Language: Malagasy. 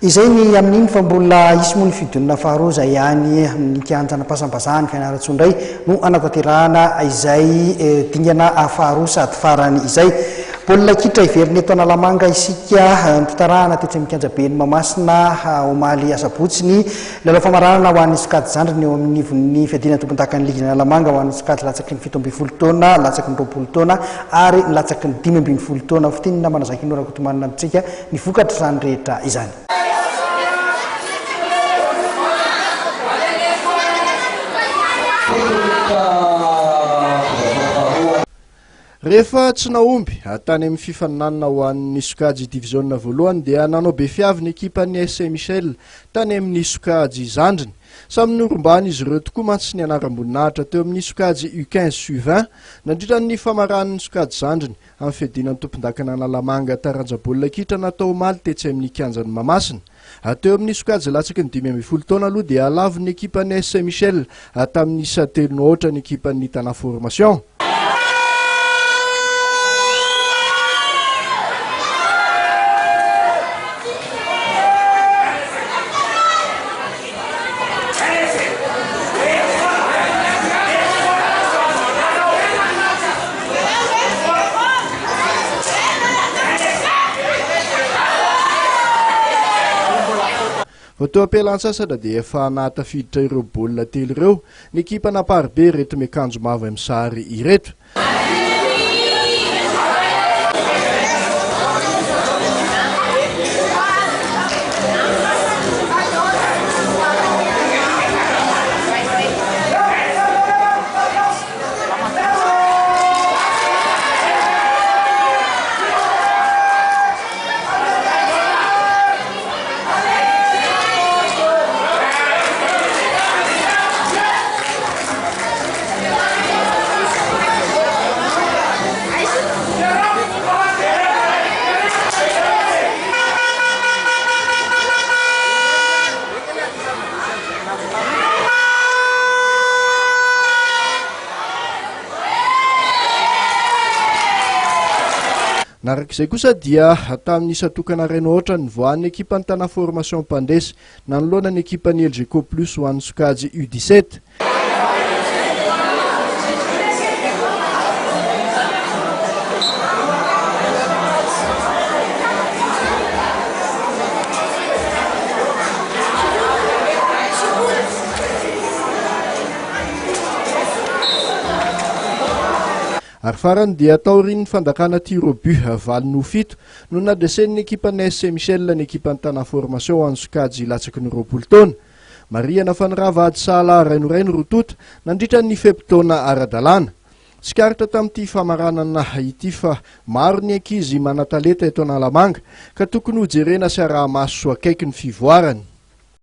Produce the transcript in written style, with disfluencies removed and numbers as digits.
Izay ny amin'iny fa mbola isy moa ny fidonana faharoa izay ihany amin'ny kianjanam-pasambazahany Fianarantsoa no anatanterahana izay dingana faharoa sady farany izay. Baolina kitra iveriny eto Analamanga isika nitarahana tetsy amin'ny kianjaben'ny Mahamasina omaly asabotsy ny lalao famaranana ho an'ny sokady zandriny eo amin'ny nivon'ny fiadina tompon-dakan'ny ligy Analamanga ho an'ny sokady latsaky ny 17 taona, latsaky ny 20 taona ary latsaky ny 15 taona. Fitinina manazaka ny Rakotomanina amintsika ny vokatra izany rehetra izany. Rehefa tsy naomby tany amin'ny fifaninanana ho an'ny sokajy diviziona voalohany dia nanao be fiavy ny ekipan'ny SC Michel tany amin'ny sokajy zandriny. Samy norombany izy ireo tokoa mantsy ny anaram-boninahitra teo amin'ny sokajy U15 U20 nandritra ny famaran'ny sokajy zandriny amin'ny fiadinan'ny tompon-dakana Analamanga taranja-baolina kitra natao omaly tetsy amin'ny kianjan'ny Mahamasina. Teo amin'ny sokajy latsaky ny 15 taona aloha dia alavy ny ekipan'ny SC Michel tamin'ny isa 3-0 ny ekipan'ny Tana Formation. Teo ampialan-tsasatra dia efa nahatafiditra ireo baolina telo ireo ny ekipa namparibe reto miakanjo mavo amin'ny sary ireto. Narak'izay kosa dia tamin'ny isa tokana reno ohatra ny voan'ny ekipan'ny Tana Formation Pandesy nanoloana ny ekipan'ny LGK Plus ho an'ny sokajy U17. Ary farany dia taorian'ny fandakana tir au but 7-7 no nadresen'ny ekipan'ny SC Michel ny ekipan'ny Tana Formation ho an'ny sokajy latsaky ny 20 taona. Mariana Fanirava ady sahala rainoraino rotota nandritra ny 7 taona ara-dalàna. Sikaritra tamin'ity famaranana ity fa maro ny ankizy manatalenta eto Analamanga ka tokony ho jerena sy araha-maso akaiky ny fivoarany.